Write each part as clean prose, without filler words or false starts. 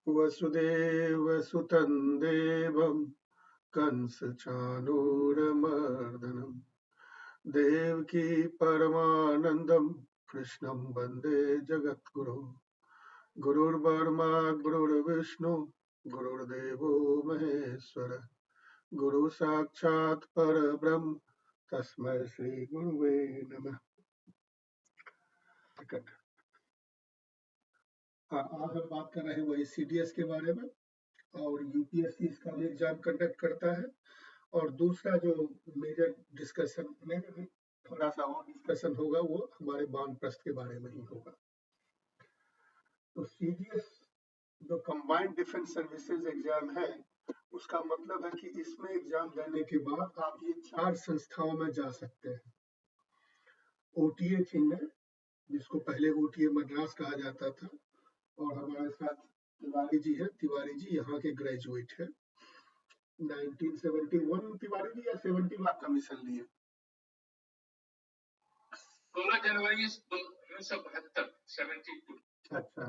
वसुदेवसुतं देवं कंसचाणूरमर्दनं देवकी परमानन्दं कृष्णं वन्दे जगद्गुरो गुरुर्ब्रह्मा गुरुर्विष्णु गुरुर्देवो महेश्वर गुरु साक्षात् परब्रह्म तस्मै श्री गुरुवे नमः। आज हम बात कर रहे हैं वही सीडीएस के बारे में, और यूपीएससी इसका भी एग्जाम कंडक्ट करता है। और दूसरा जो मेजर डिस्कशन में थोड़ा सा और डिस्कशन होगा वो हमारे वानप्रस्थ के बारे में ही होगा। तो सीडीएस जो कंबाइंड डिफेंस सर्विसेज एग्जाम है, उसका मतलब है कि इसमें एग्जाम देने के बाद आप ये 4 संस्थाओं में जा सकते हैं। ओटीए चेन्नई, जिसको पहले ओटीए मद्रास कहा जाता था, और हमारे साथ तिवारी जी है। तिवारी जी यहाँ के ग्रेजुएट है। 1971 तिवारी जी या 70 में कमीशन लिए? 16 जनवरी 1972, 72। अच्छा,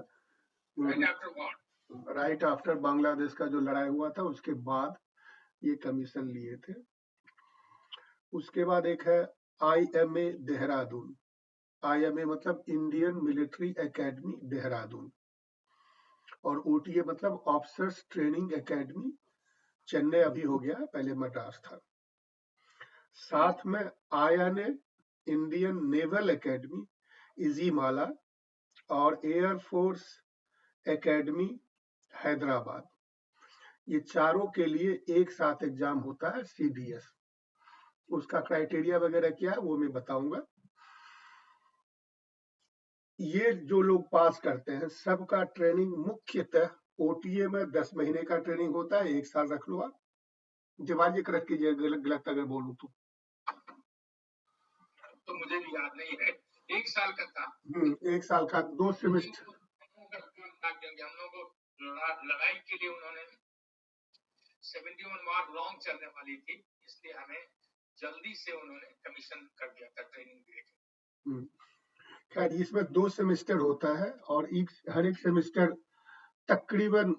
राइट आफ्टर बांग्लादेश का जो लड़ाई हुआ था उसके बाद ये कमीशन लिए थे। उसके बाद एक है IMA देहरादून। IMA मतलब इंडियन मिलिट्री एकेडमी देहरादून, और OTA मतलब ऑफिसर्स ट्रेनिंग एकेडमी चेन्नई अभी हो गया, पहले मद्रास था। साथ में INA इंडियन नेवल एकेडमी इजीमाला और एयर फोर्स एकेडमी हैदराबाद। ये चारों के लिए एक साथ एग्जाम होता है सीडीएस। उसका क्राइटेरिया वगैरह क्या है वो मैं बताऊंगा। ये जो लोग पास करते हैं सबका ट्रेनिंग मुख्यतः ओटीए में 10 महीने का ट्रेनिंग होता है। 1 साल रख लो आप, दिवाली रख कीजिए, गलत अगर बोलूं तो मुझे भी याद नहीं है। 1 साल का था। 1 साल का 2 सेमेस्टर। हम लोग को लड़ाई के लिए उन्होंने 71 वार लॉन्ग चलने वाली थी, इसलिए हमें जल्दी से उन्होंने कमीशन कर दिया था, ट्रेनिंग पीरियड। खैर इसमें 2 सेमेस्टर होता है, और हर एक सेमेस्टर तकरीबन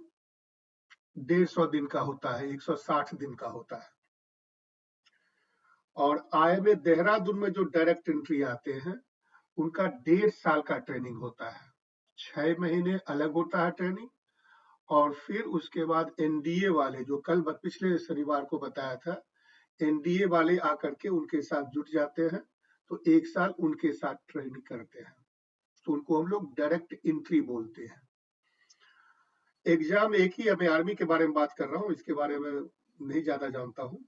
150 दिन का होता है, 160 दिन का होता है। और IMA देहरादून में जो डायरेक्ट एंट्री आते हैं उनका 1.5 साल का ट्रेनिंग होता है। 6 महीने अलग होता है ट्रेनिंग, और फिर उसके बाद एनडीए वाले जो कल पिछले शनिवार को बताया था, एनडीए वाले आकर के उनके साथ जुट जाते हैं, तो 1 साल उनके साथ ट्रेनिंग करते हैं, तो उनको हम लोग डायरेक्ट एंट्री बोलते हैं। एग्जाम एक ही है, मैं आर्मी के बारे में बात कर रहा हूँ, इसके बारे में नहीं ज्यादा जानता हूँ।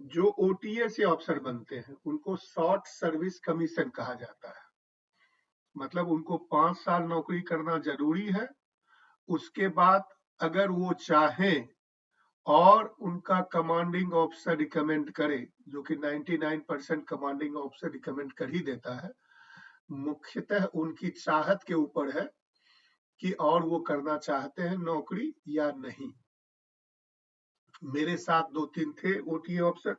जो ओटीए से अफसर बनते हैं उनको शॉर्ट सर्विस कमीशन कहा जाता है, मतलब उनको 5 साल नौकरी करना जरूरी है। उसके बाद अगर वो चाहें और उनका कमांडिंग ऑफिसर रिकमेंड करे, जो कि 99% कमांडिंग ऑफिसर रिकमेंड कर ही देता है, मुख्यतः उनकी चाहत के ऊपर है कि और वो करना चाहते हैं नौकरी या नहीं। मेरे साथ 2-3 थे ओटीए ऑफिसर,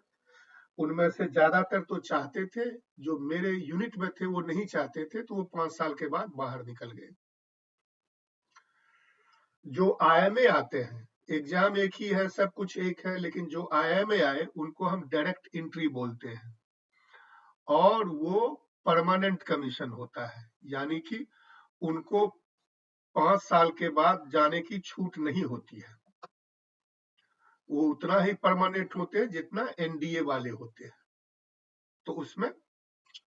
उनमें से ज्यादातर तो चाहते थे, जो मेरे यूनिट में थे वो नहीं चाहते थे, तो वो 5 साल के बाद बाहर निकल गए। जो IMA आते हैं, एग्जाम एक ही है, सब कुछ एक है, लेकिन जो IMA आए उनको हम डायरेक्ट एंट्री बोलते हैं, और वो परमानेंट कमीशन होता है, यानी कि उनको 5 साल के बाद जाने की छूट नहीं होती है। वो उतना ही परमानेंट होते हैं जितना एनडीए वाले होते हैं, तो उसमें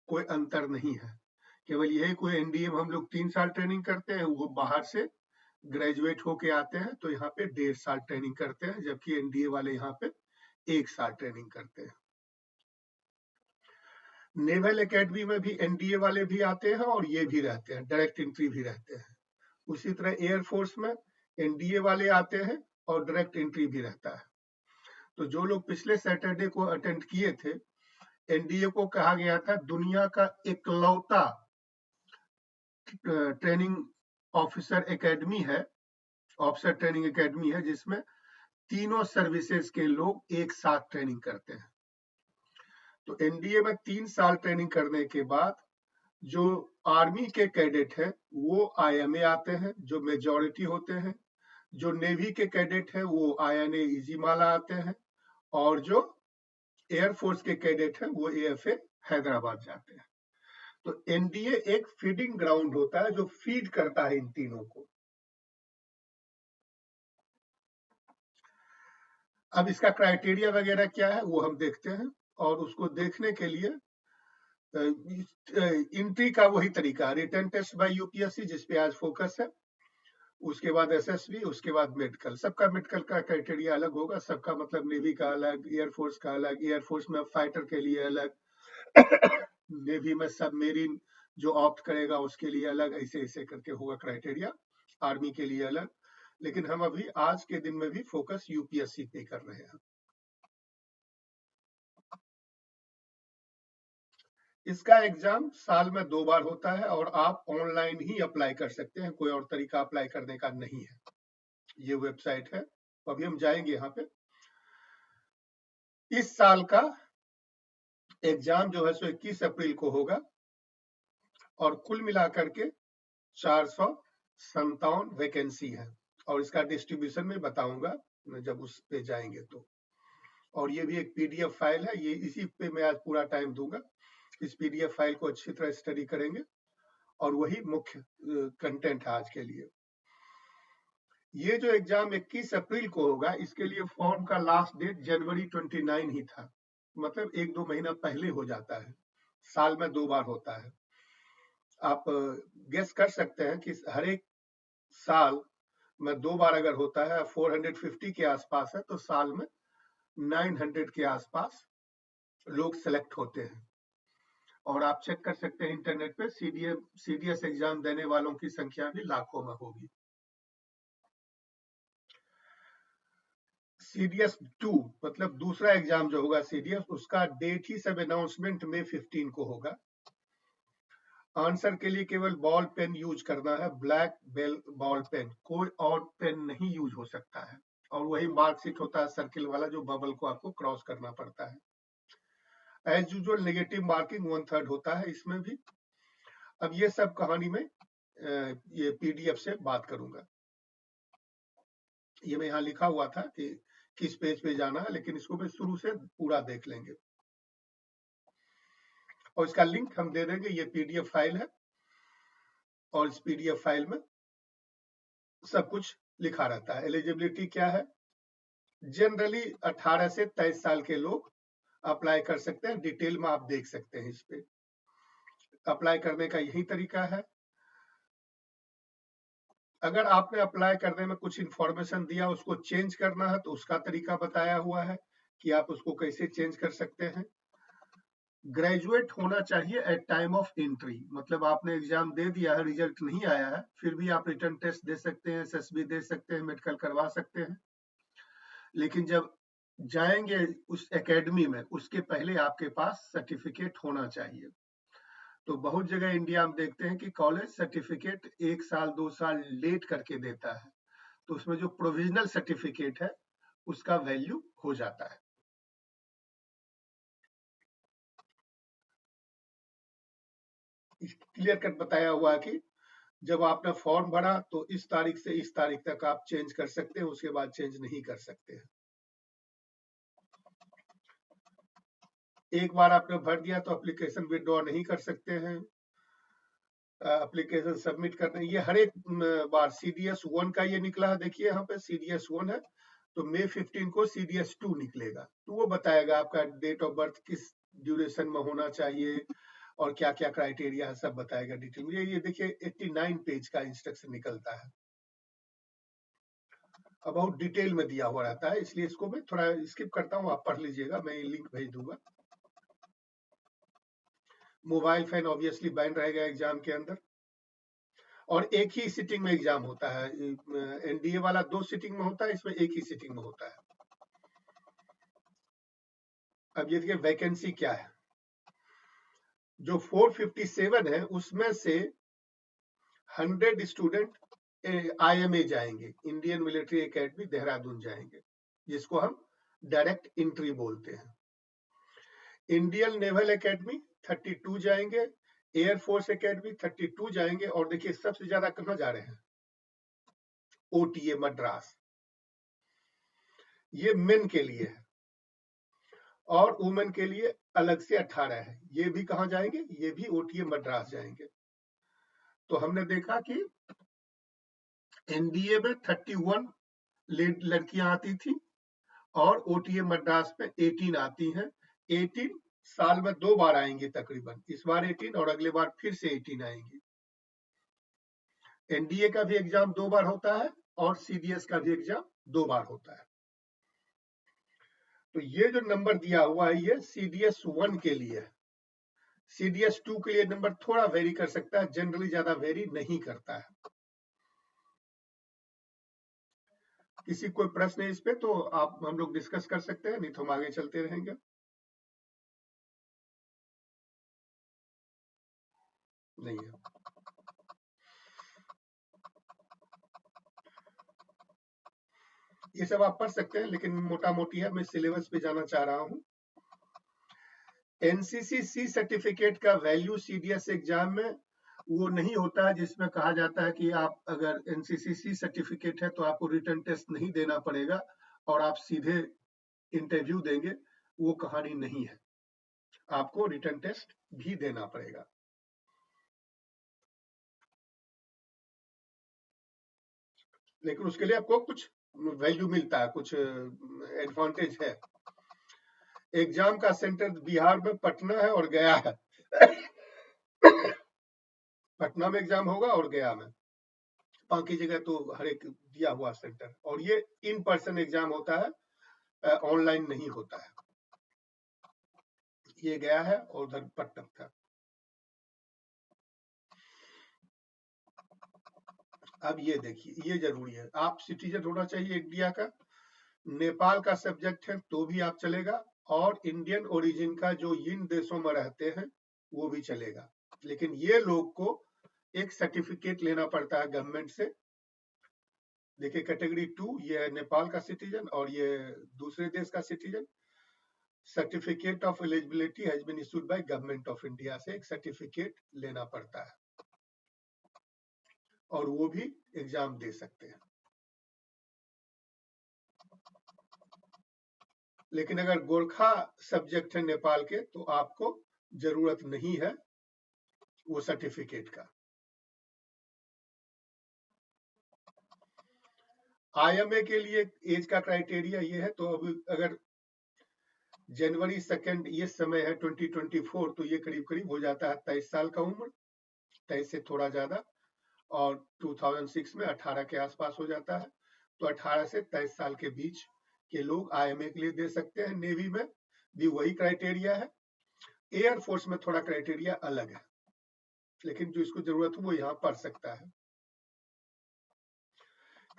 कोई अंतर नहीं है। केवल यही कोई एनडीए में हम लोग 3 साल ट्रेनिंग करते हैं, वो बाहर से ग्रेजुएट होके आते हैं तो यहाँ पे 1.5 साल ट्रेनिंग करते हैं, जबकि एनडीए वाले यहाँ पे 1 साल ट्रेनिंग करते हैं। नेवल एकेडमी में भी एनडीए वाले भी आते हैं और ये भी रहते हैं, डायरेक्ट एंट्री भी रहते हैं। उसी तरह एयरफोर्स में एनडीए वाले आते हैं और डायरेक्ट एंट्री भी रहता है। तो जो लोग पिछले सैटरडे को अटेंड किए थे, एनडीए को कहा गया था दुनिया का इकलौता ट्रेनिंग ऑफिसर एकेडमी है, ऑफिसर ट्रेनिंग एकेडमी है, जिसमें तीनों सर्विसेज के लोग एक साथ ट्रेनिंग करते हैं। तो एनडीए में 3 साल ट्रेनिंग करने के बाद जो आर्मी के कैडेट हैं वो IMA आते हैं, जो मेजॉरिटी होते हैं। जो नेवी के कैडेट हैं वो INA इजीमाला आते हैं, और जो एयरफोर्स के कैडेट हैं वो AFA हैदराबाद जाते हैं। तो NDA एक फीडिंग ग्राउंड होता है जो फीड करता है इन तीनों को। अब इसका क्राइटेरिया वगैरह क्या है वो हम देखते हैं, और उसको देखने के लिए एंट्री का वही तरीका, रिटन टेस्ट बाय UPSC जिसपे आज फोकस है, उसके बाद SSB, उसके बाद मेडिकल। सबका मेडिकल का क्राइटेरिया अलग होगा, सबका मतलब नेवी का अलग, एयरफोर्स का अलग, एयरफोर्स में फाइटर के लिए अलग, नेवी में सबमेरीन जो ऑप्ट करेगा उसके लिए अलग, ऐसे ऐसे करके होगा क्राइटेरिया, आर्मी के लिए अलग। लेकिन हम अभी आज के दिन में भी फोकस UPSC पे कर रहे हैं। इसका एग्जाम साल में 2 बार होता है, और आप ऑनलाइन ही अप्लाई कर सकते हैं, कोई और तरीका अप्लाई करने का नहीं है। ये वेबसाइट है, तो अभी हम जाएंगे यहाँ पे। इस साल का एग्जाम जो है सो 21 अप्रैल को होगा, और कुल मिलाकर के 457 वैकेंसी है, और इसका डिस्ट्रीब्यूशन में बताऊंगा जब उस पे जाएंगे तो। और ये भी एक PDF फाइल है, ये इसी पे मैं आज पूरा टाइम दूंगा। इस PDF फाइल को अच्छी तरह स्टडी करेंगे, और वही मुख्य कंटेंट है आज के लिए। ये जो एग्जाम 21 अप्रैल को होगा, इसके लिए फॉर्म का लास्ट डेट जनवरी 29 ही था, मतलब 1-2 महीना पहले हो जाता है। साल में 2 बार होता है। आप गेस कर सकते हैं कि हर एक साल में 2 बार अगर होता है, 450 के आसपास है, तो साल में 900 के आसपास लोग सेलेक्ट होते हैं। और आप चेक कर सकते हैं इंटरनेट पे, CDS एग्जाम देने वालों की संख्या भी लाखों में होगी। CDS 2 मतलब दूसरा एग्जाम जो होगा CDS, उसका डेट ही सब अनाउंसमेंट में 15 को होगा। आंसर के लिए केवल बॉल पेन यूज करना है, ब्लैक बेल बॉल पेन, कोई और पेन नहीं यूज हो सकता है। और वही मार्कशीट होता है सर्किल वाला, जो बबल को आपको क्रॉस करना पड़ता है। एज यूजुअल नेगेटिव मार्किंग 1/3 होता है इसमें भी। अब ये सब कहानी में ये PDF से बात करूंगा। ये मैं यहाँ लिखा हुआ था कि किस पेज पे जाना है, लेकिन इसको भी शुरू से पूरा देख लेंगे, और इसका लिंक हम दे देंगे। ये PDF फाइल है, और इस PDF फाइल में सब कुछ लिखा रहता है। एलिजिबिलिटी क्या है, जनरली 18 से 23 साल के लोग अप्लाई कर सकते हैं। डिटेल में आप देख सकते हैं, इस पे अप्लाई करने का यही तरीका है। अगर आपने अप्लाई करने में कुछ इंफॉर्मेशन दिया, उसको चेंज करना है, तो उसका तरीका बताया हुआ है कि आप उसको कैसे चेंज कर सकते हैं। ग्रेजुएट होना चाहिए एट टाइम ऑफ एंट्री, मतलब आपने एग्जाम दे दिया है, रिजल्ट नहीं आया है, फिर भी आप रिटर्न टेस्ट दे सकते हैं, SSB दे सकते हैं, मेडिकल करवा सकते हैं। लेकिन जब जाएंगे उस एकेडमी में, उसके पहले आपके पास सर्टिफिकेट होना चाहिए। तो बहुत जगह इंडिया में देखते हैं कि कॉलेज सर्टिफिकेट 1 साल 2 साल लेट करके देता है, तो उसमें जो प्रोविजनल सर्टिफिकेट है उसका वैल्यू हो जाता है। क्लियर कट बताया हुआ कि जब आपने फॉर्म भरा तो इस तारीख से इस तारीख तक आप चेंज कर सकते हैं, उसके बाद चेंज नहीं कर सकते हैं। एक बार आपने भर दिया तो एप्लीकेशन विड्रॉ नहीं कर सकते हैं। एप्लीकेशन सबमिट करने, ये हर एक बार CDS 1 का ये निकला है, देखिए यहाँ पे CDS 1 है, तो May 15 को CDS 2 निकलेगा, तो वो बताएगा आपका डेट ऑफ बर्थ किस ड्यूरेशन में होना चाहिए, और क्या क्या क्राइटेरिया है, सब बताएगा डिटेल में। ये देखिए 89 पेज का इंस्ट्रक्शन निकलता है, अब बहुत डिटेल में दिया हुआ रहता है, इसलिए इसको मैं थोड़ा स्किप करता हूँ, आप पढ़ लीजिएगा, मैं लिंक भेज दूंगा। मोबाइल फोन ऑब्वियसली बैन रहेगा एग्जाम के अंदर, और एक ही सिटिंग में एग्जाम होता है। NDA वाला 2 सिटिंग में होता है, इसमें एक ही सिटिंग में होता है। अब ये देखिए वैकेंसी क्या है, जो 457 है उसमें से 100 स्टूडेंट IMA जाएंगे, इंडियन मिलिट्री एकेडमी देहरादून जाएंगे, जिसको हम डायरेक्ट एंट्री बोलते हैं। इंडियन नेवल एकेडमी 32 जाएंगे, एयरफोर्स एकेडमी 32 जाएंगे, और देखिए सबसे ज्यादा कहाँ जा रहे हैं, ओटीए मद्रास, ये मेन के लिए है, और वुमेन के लिए अलग से 18 है। ये भी कहाँ जाएंगे? ये भी ओटीए मद्रास जाएंगे। तो हमने देखा कि एनडीए में 31 लड़कियां आती थी और ओटीए मद्रास में 18 आती हैं। 18 साल में 2 बार आएंगी तकरीबन, इस बार 18 और अगले बार फिर से 18 आएंगी। एनडीए का भी एग्जाम 2 बार होता है और सीडीएस का भी एग्जाम 2 बार होता है। तो ये जो नंबर दिया हुआ है ये सीडीएस 1 के लिए है। सीडीएस 2 के लिए नंबर थोड़ा वेरी कर सकता है, जनरली ज्यादा वेरी नहीं करता है। किसी कोई प्रश्न है इस पे तो आप हम लोग डिस्कस कर सकते हैं, नहीं तो हम आगे चलते रहेंगे। नहीं है। ये सब आप पढ़ सकते हैं, लेकिन मोटा मोटी है, मैं सिलेबस पे जाना चाह रहा हूँ। एनसीसी सी सर्टिफिकेट का वैल्यू सीडीएस एग्जाम में वो नहीं होता है जिसमें कहा जाता है कि आप अगर एनसीसी सी सर्टिफिकेट है तो आपको रिटन टेस्ट नहीं देना पड़ेगा और आप सीधे इंटरव्यू देंगे। वो कहानी नहीं है, आपको रिटन टेस्ट भी देना पड़ेगा। लेकिन उसके लिए आपको कुछ वैल्यू मिलता है, कुछ एडवांटेज है। एग्जाम का सेंटर बिहार में पटना है और गया है। पटना में एग्जाम होगा और गया में, बाकी जगह तो हर एक दिया हुआ सेंटर। और ये इन पर्सन एग्जाम होता है, ऑनलाइन नहीं होता है। ये गया है और उधर पटना था। अब ये देखिए, ये जरूरी है, आप सिटीजन होना चाहिए इंडिया का, नेपाल का सब्जेक्ट है तो भी आप चलेगा, और इंडियन ओरिजिन का जो इन देशों में रहते हैं वो भी चलेगा। लेकिन ये लोग को एक सर्टिफिकेट लेना पड़ता है गवर्नमेंट से। देखिए कैटेगरी 2 ये है नेपाल का सिटीजन और ये दूसरे देश का citizen. Certificate of eligibility has been issued by government of India, से एक सर्टिफिकेट लेना पड़ता है और वो भी एग्जाम दे सकते हैं। लेकिन अगर गोरखा सब्जेक्ट है नेपाल के तो आपको जरूरत नहीं है वो सर्टिफिकेट का। आईएमए के लिए एज का क्राइटेरिया ये है, तो अभी अगर जनवरी 2 ये समय है 2024, तो ये करीब करीब हो जाता है 23 साल का उम्र, 23 से थोड़ा ज्यादा, और 2006 में 18 के आसपास हो जाता है। तो 18 से 23 साल के बीच के लोग आईएमए के लिए दे सकते हैं। नेवी में भी वही क्राइटेरिया है, एयर फोर्स में थोड़ा क्राइटेरिया अलग है, लेकिन जो इसको जरूरत हो वो यहाँ पढ़ सकता है।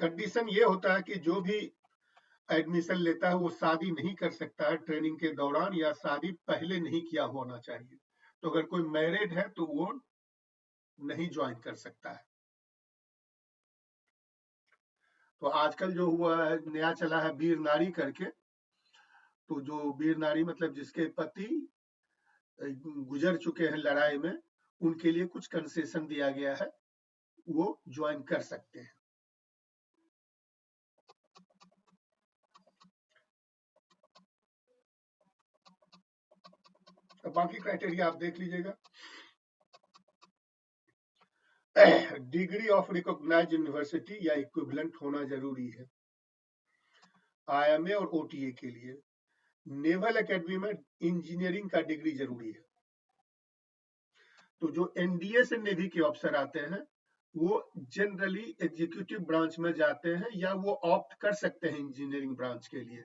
कंडीशन ये होता है कि जो भी एडमिशन लेता है वो शादी नहीं कर सकता है ट्रेनिंग के दौरान, या शादी पहले नहीं किया होना चाहिए। तो अगर कोई मैरिड है तो वो नहीं ज्वाइन कर सकता है। तो आजकल जो हुआ है, नया चला है वीर नारी करके, तो जो वीर नारी मतलब जिसके पति गुजर चुके हैं लड़ाई में, उनके लिए कुछ कंसेशन दिया गया है, वो ज्वाइन कर सकते हैं। तो बाकी क्राइटेरिया आप देख लीजिएगा। डिग्री ऑफ रिकॉग्नाइज्ड यूनिवर्सिटी या इक्विवेलेंट होना जरूरी है आईएमए और ओटीए के लिए। नेवल एकेडमी में इंजीनियरिंग का डिग्री जरूरी है। तो जो एनडीए से नेवी के अफसर आते हैं वो जनरली एग्जीक्यूटिव ब्रांच में जाते हैं, या वो ऑप्ट कर सकते हैं इंजीनियरिंग ब्रांच के लिए।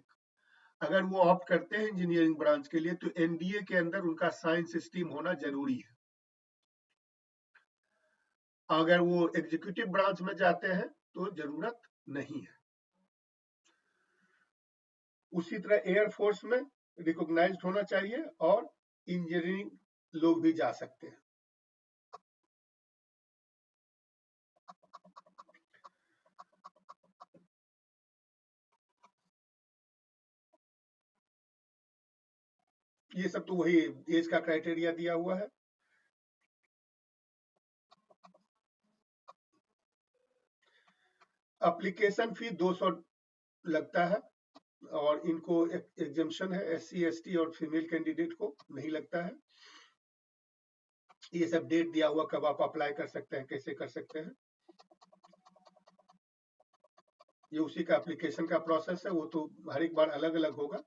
अगर वो ऑप्ट करते हैं इंजीनियरिंग ब्रांच के लिए तो एनडीए के अंदर उनका साइंस स्ट्रीम होना जरूरी है। अगर वो एग्जीक्यूटिव ब्रांच में जाते हैं तो जरूरत नहीं है। उसी तरह एयरफोर्स में रिकॉग्नाइज्ड होना चाहिए और इंजीनियरिंग लोग भी जा सकते हैं। ये सब तो वही एज का क्राइटेरिया दिया हुआ है। एप्लीकेशन फी 200 लगता है और इनको एग्जम्पशन है, SC ST और फीमेल कैंडिडेट को नहीं लगता है। ये सब डेट दिया हुआ कब आप अप्लाई कर सकते हैं, कैसे कर सकते हैं, ये उसी का एप्लीकेशन का प्रोसेस है, वो तो हर एक बार अलग अलग होगा।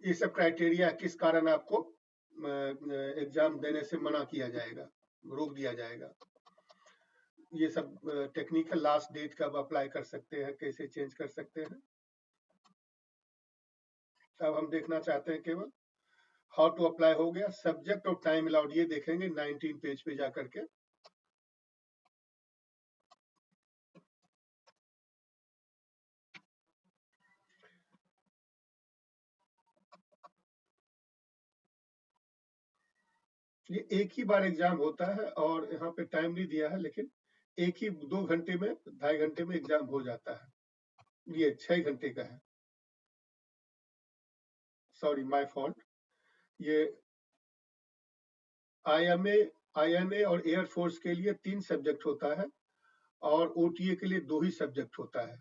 ये सब क्राइटेरिया किस कारण आपको एग्जाम देने से मना किया जाएगा, रोक दिया जाएगा, ये सब टेक्निकल। लास्ट डेट कब अप्लाई कर सकते हैं, कैसे चेंज कर सकते हैं। अब हम देखना चाहते हैं केवल हाउ टू अप्लाई हो गया, सब्जेक्ट और टाइम अलाउड ये देखेंगे 19 पेज पे जा करके। ये एक ही बार एग्जाम होता है और यहाँ पे टाइम नहीं दिया है, लेकिन एक ही 2 घंटे में, 2.5 घंटे में एग्जाम हो जाता है। ये 6 घंटे का है, सॉरी माय फॉल्ट। ये IMA और एयरफोर्स के लिए 3 सब्जेक्ट होता है और OTA के लिए 2 ही सब्जेक्ट होता है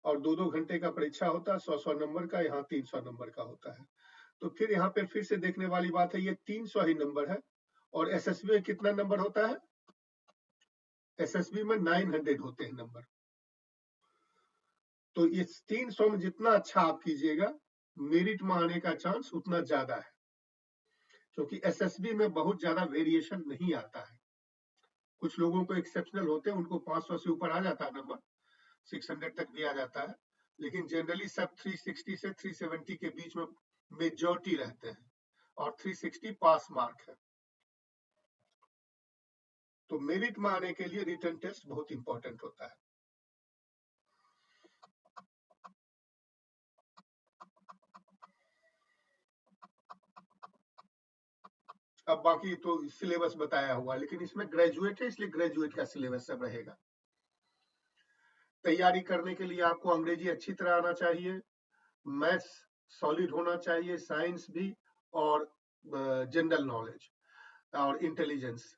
और 2-2 घंटे का परीक्षा होता है, 100-100 नंबर का, यहाँ 300 नंबर का होता है। तो फिर यहाँ पे फिर से देखने वाली बात है, ये 300 ही नंबर है और SSB में कितना नंबर होता है, SSB में 900 होते हैं नंबर। तो इस 300 में जितना अच्छा आप कीजिएगा, मेरिट में आने का चांस उतना ज्यादा है, क्योंकि SSB में बहुत ज्यादा वेरिएशन नहीं आता है। कुछ लोगों को एक्सेप्शनल होते हैं, उनको 500 से ऊपर आ जाता है नंबर, 600 तक भी आ जाता है, लेकिन जनरली सब 360 से 370 के बीच में मेजॉरिटी रहते हैं और 360 पास मार्क है। तो मेरिट में आने के लिए रिटन टेस्ट बहुत इंपॉर्टेंट होता है। अब बाकी तो सिलेबस बताया हुआ, लेकिन इसमें ग्रेजुएट है, इसलिए ग्रेजुएट का सिलेबस सब रहेगा। तैयारी करने के लिए आपको अंग्रेजी अच्छी तरह आना चाहिए, मैथ्स सॉलिड होना चाहिए, साइंस भी, और जनरल नॉलेज और इंटेलिजेंस।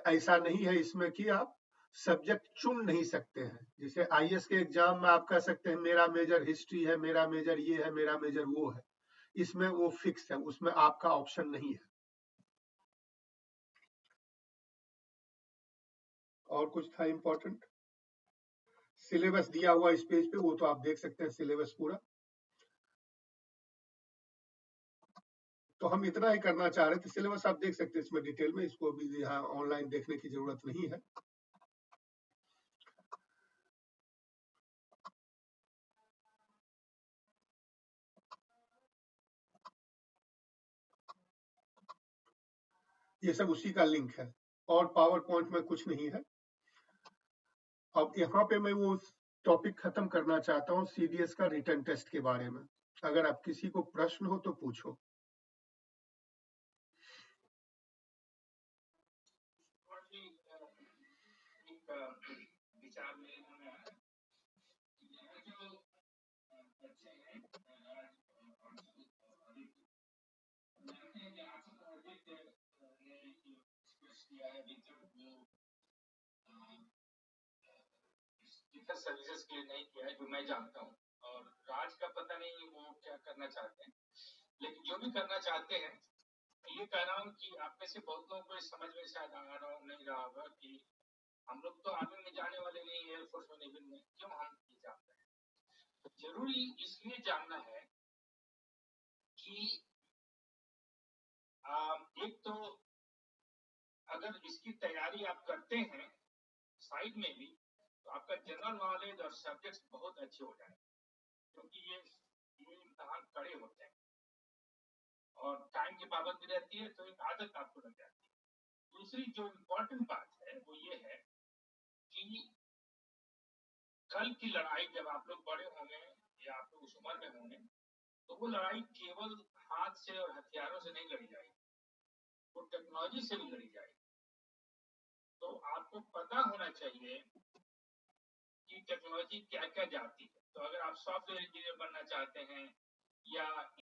ऐसा नहीं है इसमें कि आप सब्जेक्ट चुन नहीं सकते हैं। जैसे IAS के एग्जाम में आप कह सकते हैं मेरा मेजर हिस्ट्री है, मेरा मेजर ये है, मेरा मेजर वो है, इसमें वो फिक्स है, उसमें आपका ऑप्शन नहीं है। और कुछ था इंपॉर्टेंट, सिलेबस दिया हुआ इस पेज पे, वो तो आप देख सकते हैं सिलेबस पूरा। तो हम इतना ही करना चाह रहे थे, सिलेबस आप देख सकते हैं इसमें डिटेल में, इसको भी यहाँ ऑनलाइन देखने की जरूरत नहीं है। ये सब उसी का लिंक है और पावर पॉइंट में कुछ नहीं है। अब यहाँ पे मैं वो टॉपिक खत्म करना चाहता हूँ CDS का रिटन टेस्ट के बारे में। अगर आप किसी को प्रश्न हो तो पूछो। विचार में सर्विसेज के लिए नहीं किया है, जो मैं जानता हूँ, और राज का पता नहीं वो क्या करना चाहते हैं, लेकिन जो भी करना चाहते हैं, ये कह रहा हूँ कि आप में से बहुत लोगों को समझ में शायद आ रहा नहीं रहा होगा कि हम लोग तो आर्मी में जाने वाले नहीं, एयरफोर्स में, नेवी में, क्यों हम ये जानते हैं। तो जरूरी इसलिए जानना है कि एक तो अगर इसकी तैयारी आप करते हैं साइड में भी, तो आपका जनरल नॉलेज और सब्जेक्ट्स बहुत अच्छे हो जाएंगे, क्योंकि ये इम्तिहान कड़े होते हैं और टाइम की पाबंदी रहती है, तो एक आदत आपको लग जाती है। दूसरी जो इम्पोर्टेंट बात है वो ये है कि कल की लड़ाई जब आप लोग बड़े होंगे या आप लोग उस उम्र में होंगे, तो वो लड़ाई केवल हाथ से और हथियारों से नहीं लड़ी जाएगी, वो टेक्नोलॉजी से भी लड़ी जाएगी। तो आपको पता होना चाहिए कि टेक्नोलॉजी क्या क्या जाती है। तो अगर आप सॉफ्टवेयर इंजीनियर बनना चाहते हैं या